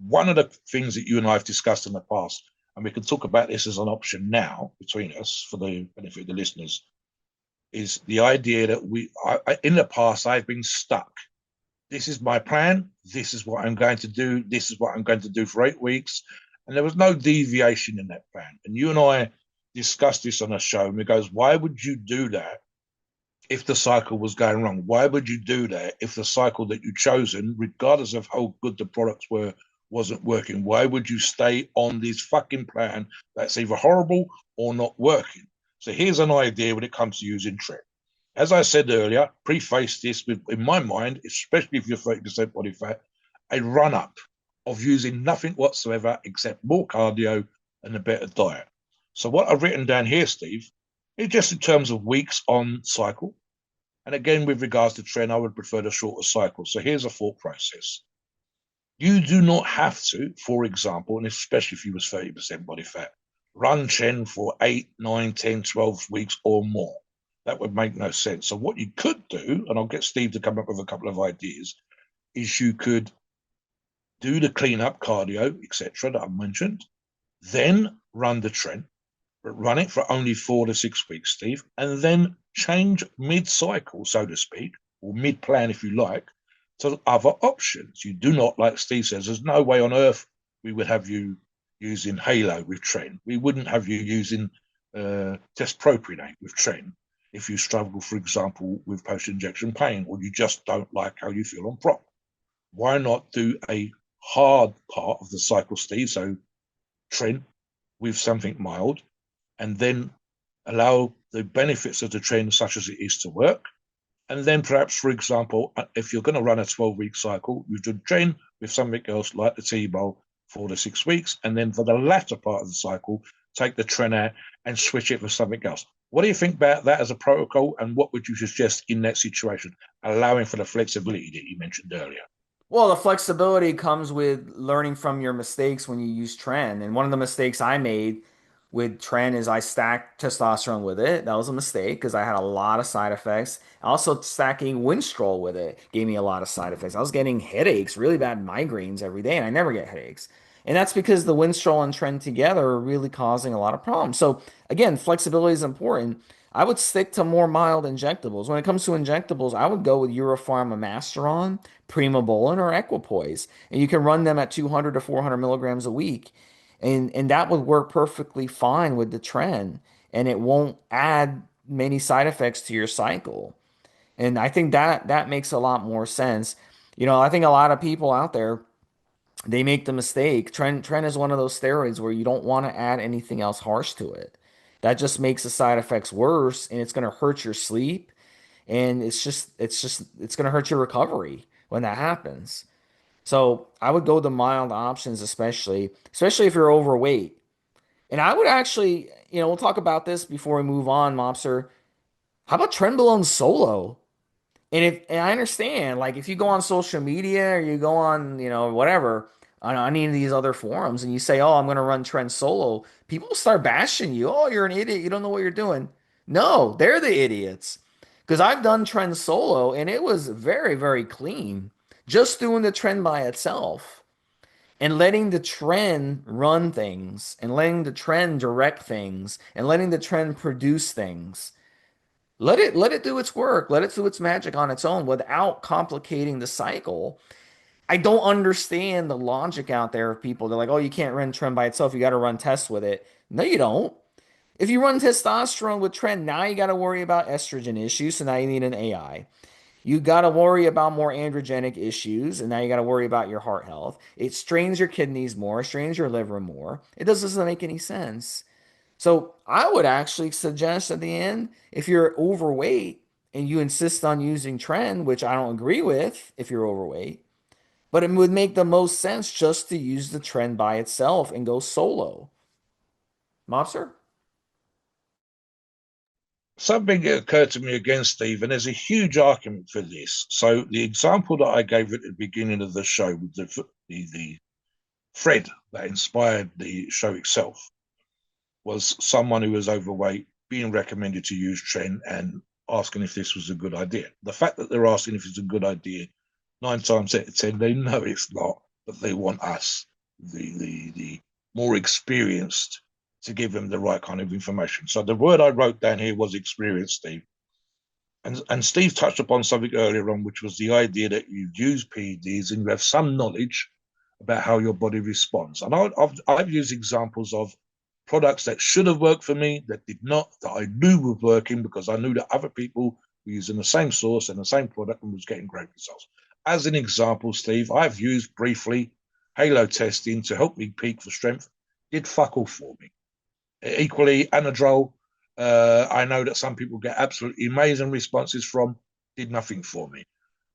one of the things that you and I have discussed in the past, and we can talk about this as an option now between us for the benefit of the listeners, is the idea that in the past, I've been stuck. This is my plan. This is what I'm going to do. This is what I'm going to do for 8 weeks. And there was no deviation in that plan. And you and I discussed this on a show, and we goes, why would you do that if the cycle was going wrong? Why would you do that if the cycle that you'd chosen, regardless of how good the products were, wasn't working? Why would you stay on this fucking plan that's either horrible or not working? So here's an idea when it comes to using Tren. As I said earlier, preface this with, in my mind, especially if you're 30% body fat, a run up of using nothing whatsoever except more cardio and a better diet. So what I've written down here, Steve, is just in terms of weeks on cycle. And again, with regards to Tren, I would prefer the shorter cycle. So here's a thought process. You do not have to, for example, and especially if you was 30% body fat, run Tren for 8, 9, 10, 12 weeks or more. That would make no sense. So what you could do, and I'll get Steve to come up with a couple of ideas, is you could do the cleanup cardio, etc., that I mentioned, then run the Tren, but run it for only 4 to 6 weeks, Steve, and then change mid-cycle, so to speak, or mid-plan if you like, to other options. You do not, like Steve says, there's no way on earth we would have you using Halo with Tren. We wouldn't have you using testopropionate with Tren if you struggle, for example, with post-injection pain, or you just don't like how you feel on prop. Why not do a hard part of the cycle, Steve, so Tren with something mild, and then allow the benefits of the Tren, such as it is, to work. And then perhaps, for example, if you're going to run a 12-week cycle, you do Tren with something else like the T-Bol 4 to 6 weeks. And then for the latter part of the cycle, take the Tren out and switch it for something else. What do you think about that as a protocol? And what would you suggest in that situation, allowing for the flexibility that you mentioned earlier? Well, the flexibility comes with learning from your mistakes when you use Tren. And one of the mistakes I made with Tren is I stacked testosterone with it. That was a mistake because I had a lot of side effects. Also, stacking Winstrol with it gave me a lot of side effects. I was getting headaches, really bad migraines every day, and I never get headaches. And that's because the Winstrol and Tren together are really causing a lot of problems. So, again, flexibility is important. I would stick to more mild injectables. When it comes to injectables, I would go with Europharma Masteron, Primobolan, or Equipoise. And you can run them at 200 to 400 milligrams a week. And that would work perfectly fine with the Tren, and it won't add many side effects to your cycle. And I think that makes a lot more sense. I think a lot of people out there, they make the mistake. Tren is one of those steroids where you don't want to add anything else harsh to it. That just makes the side effects worse, and it's going to hurt your sleep, and it's going to hurt your recovery when that happens. So I would go the mild options, especially if you're overweight. And I would actually, we'll talk about this before we move on, Mobster. How about Trenbolone Solo? And I understand, like if you go on social media or you go on, whatever, on any of these other forums and you say, "Oh, I'm going to run Tren Solo," people start bashing you. "Oh, you're an idiot. You don't know what you're doing." No, they're the idiots. Because I've done Tren Solo and it was very, very clean. Just doing the Tren by itself and letting the Tren run things and letting the Tren direct things and letting the Tren produce things. Let it do its work. Let it do its magic on its own without complicating the cycle. I don't understand the logic out there of people. They're like, "Oh, you can't run Tren by itself. You got to run tests with it." No, you don't. If you run testosterone with Tren, now you got to worry about estrogen issues. So now you need an AI. You got to worry about more androgenic issues, and now you got to worry about your heart health. It strains your kidneys more, strains your liver more. It doesn't make any sense. So I would actually suggest at the end, if you're overweight and you insist on using Tren, which I don't agree with if you're overweight, but it would make the most sense just to use the Tren by itself and go solo. Mobster? Something that occurred to me again, Steve, and there's a huge argument for this. So the example that I gave at the beginning of the show with the thread that inspired the show itself was someone who was overweight being recommended to use Tren and asking if this was a good idea. The fact that they're asking if it's a good idea, 9 times out of 10, they know it's not, but they want us, the more experienced, to give them the right kind of information. So the word I wrote down here was experience, Steve. And Steve touched upon something earlier on, which was the idea that you use PEDs and you have some knowledge about how your body responds. And I've used examples of products that should have worked for me that did not, that I knew were working because I knew that other people were using the same source and the same product and was getting great results. As an example, Steve, I've used briefly halo testing to help me peak for strength. Did fuck all for me. Equally, Anadrol, I know that some people get absolutely amazing responses from, did nothing for me.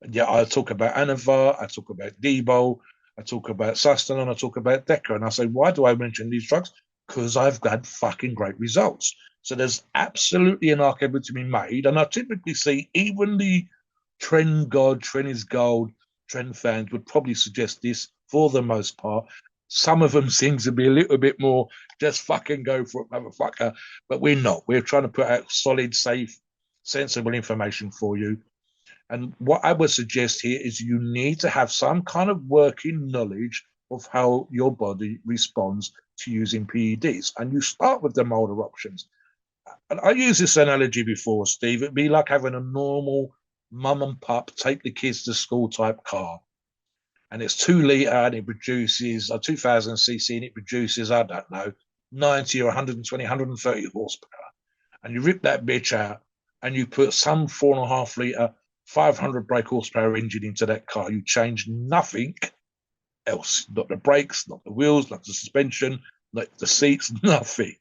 And yet I talk about Anavar, I talk about Debo, I talk about Sustanon, I talk about Deca, and I say, why do I mention these drugs? Because I've got fucking great results. So there's absolutely an argument to be made, and I typically see even the Tren God, Tren is gold, Tren fans would probably suggest this for the most part. Some of them seem to be a little bit more just fucking go for it, motherfucker. But we're not. We're trying to put out solid, safe, sensible information for you. And what I would suggest here is you need to have some kind of working knowledge of how your body responds to using PEDs. And you start with the milder options. And I used this analogy before, Steve. It'd be like having a normal mum and pup take the kids to school type car. And it's 2 litre and it produces 2000 cc and it produces, I don't know, 90 or 120, 130 horsepower. And you rip that bitch out and you put some 4.5 litre, 500 brake horsepower engine into that car. You change nothing else, not the brakes, not the wheels, not the suspension, not the seats, nothing.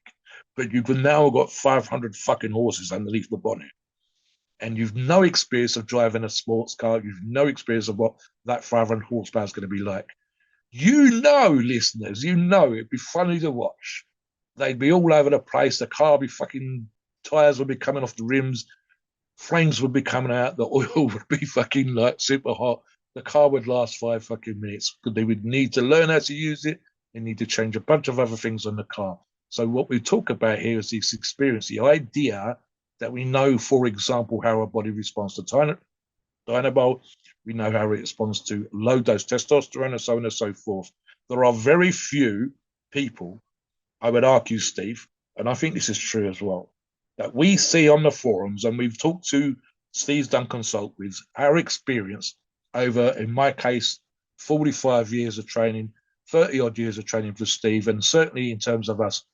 But you've now got 500 fucking horses underneath the bonnet. And you've no experience of driving a sports car. You've no experience of what that 500 horsepower is going to be like. Listeners, it'd be funny to watch. They'd be all over the place. The car would be fucking, tires would be coming off the rims, flames would be coming out, the oil would be fucking like super hot. The car would last 5 fucking minutes because they would need to learn how to use it. They need to change a bunch of other things on the car. So what we talk about here is this experience, the idea that we know, for example, how our body responds to Dynabol. We know how it responds to low dose testosterone and so on and so forth. There are very few people, I would argue, Steve, and I think this is true as well, that we see on the forums, and we've talked to Steve's done consult with, our experience over, in my case, 45 years of training, 30 odd years of training for Steve, and certainly in terms of us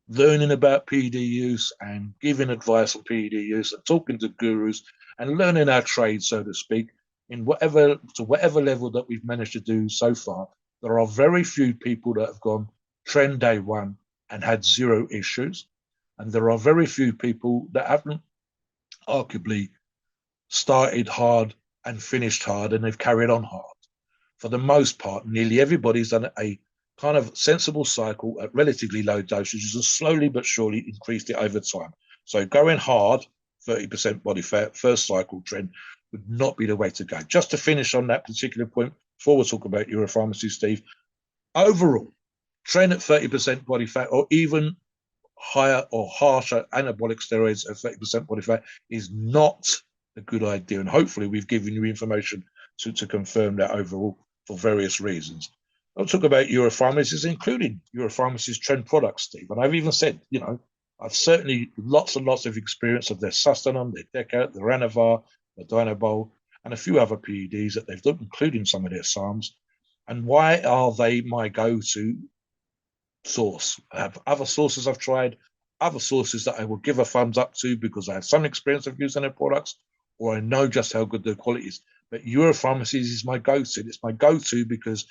learning about PED use and giving advice on PED use and talking to gurus and learning our trade, so to speak, in whatever level that we've managed to do so far. There are very few people that have gone Tren day one and had zero issues. And there are very few people that haven't arguably started hard and finished hard and they've carried on hard. For the most part, nearly everybody's done a kind of sensible cycle at relatively low dosages and slowly but surely increased it over time. So going hard, 30% body fat, first cycle trend would not be the way to go. Just to finish on that particular point, before we talk about Euro Pharmacy, Steve, overall, train at 30% body fat or even higher or harsher anabolic steroids at 30% body fat is not a good idea. And hopefully we've given you information to confirm that overall for various reasons. I'll talk about Euro Pharmacies, including Euro Pharmacies Tren products, Steve. And I've even said, I've certainly lots and lots of experience of their Sustanon, their Deca, their Anavar, their Dynabol, and a few other PEDs that they've done, including some of their SARMs. And why are they my go-to source? I have other sources I've tried, other sources that I will give a thumbs up to because I have some experience of using their products or I know just how good their quality is. But Euro Pharmacies is my go-to. It's my go-to because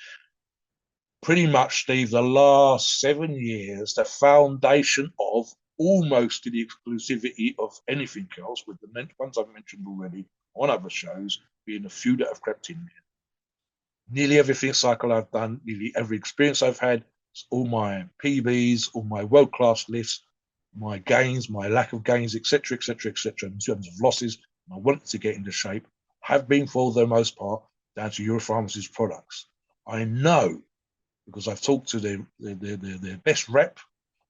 pretty much, Steve, the last 7 years, the foundation of almost to the exclusivity of anything else, with the ones I've mentioned already on other shows, being a few that have crept in there. Nearly everything cycle I've done, nearly every experience I've had, all my PBs, all my world-class lifts, my gains, my lack of gains, etc., etc., etc., in terms of losses, and I wanted to get into shape, have been for the most part down to Euro Pharmacy's products. I know because I've talked to their best rep.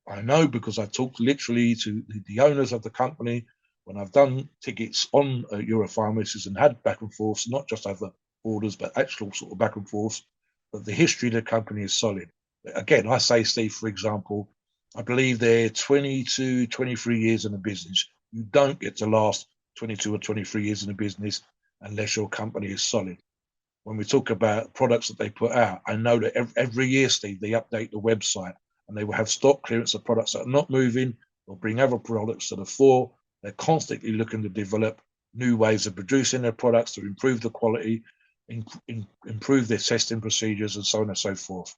I know because I've talked literally to the owners of the company when I've done tickets on Euro Pharmacies and had back and forths, not just over orders, but actual sort of back and forths. But the history of the company is solid. Again, I say, Steve, for example, I believe they're 22, 23 years in the business. You don't get to last 22 or 23 years in the business unless your company is solid. When we talk about products that they put out, I know that every year, Steve, they update the website and they will have stock clearance of products that are not moving or bring other products to the fore. They're constantly looking to develop new ways of producing their products to improve the quality, improve their testing procedures, and so on and so forth.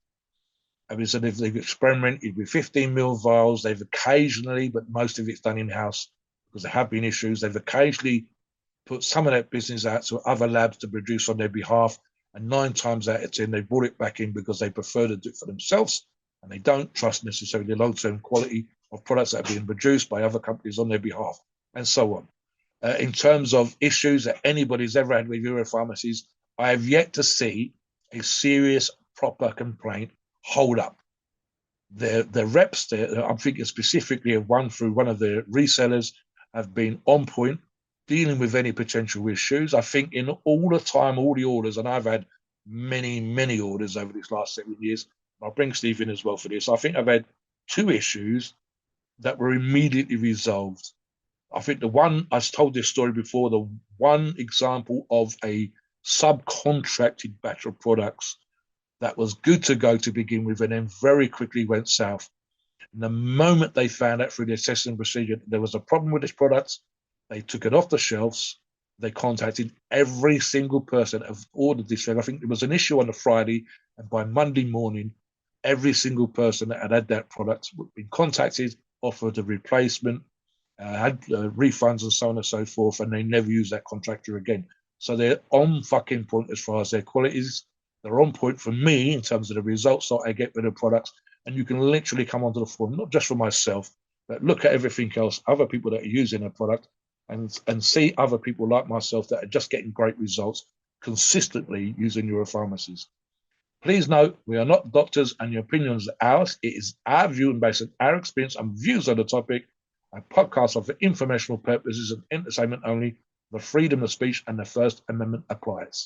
I mean, so they've experimented with 15 ml vials. They've occasionally, but most of it's done in-house because there have been issues. They've occasionally put some of that business out to other labs to produce on their behalf. And 9 times out of 10, they brought it back in because they prefer to do it for themselves. And they don't trust necessarily the long-term quality of products that are being produced by other companies on their behalf, and so on. In terms of issues that anybody's ever had with Euro Pharmacies, I have yet to see a serious, proper complaint hold up. The reps there, I'm thinking specifically of one through one of the resellers, have been on point, dealing with any potential issues. I think in all the time, all the orders, and I've had many, many orders over these last 7 years. I'll bring Steve in as well for this. I think I've had 2 issues that were immediately resolved. I think the one, I've told this story before, the one example of a subcontracted batch of products that was good to go to begin with and then very quickly went south. And the moment they found out through their testing procedure there was a problem with this product, they took it off the shelves. They contacted every single person that ordered this thing. I think there was an issue on a Friday, and by Monday morning, every single person that had that product would be contacted, offered a replacement, had refunds and so on and so forth, and they never used that contractor again. So they're on fucking point as far as their qualities. They're on point for me in terms of the results that I get with the products. And you can literally come onto the forum, not just for myself, but look at everything else, other people that are using a product, and see other people like myself that are just getting great results consistently using Euro Pharmacies. Please note, we are not doctors and your opinions are ours. It is our view and based on our experience and views on the topic. Our podcast are for informational purposes and entertainment only. The freedom of speech and the First Amendment applies.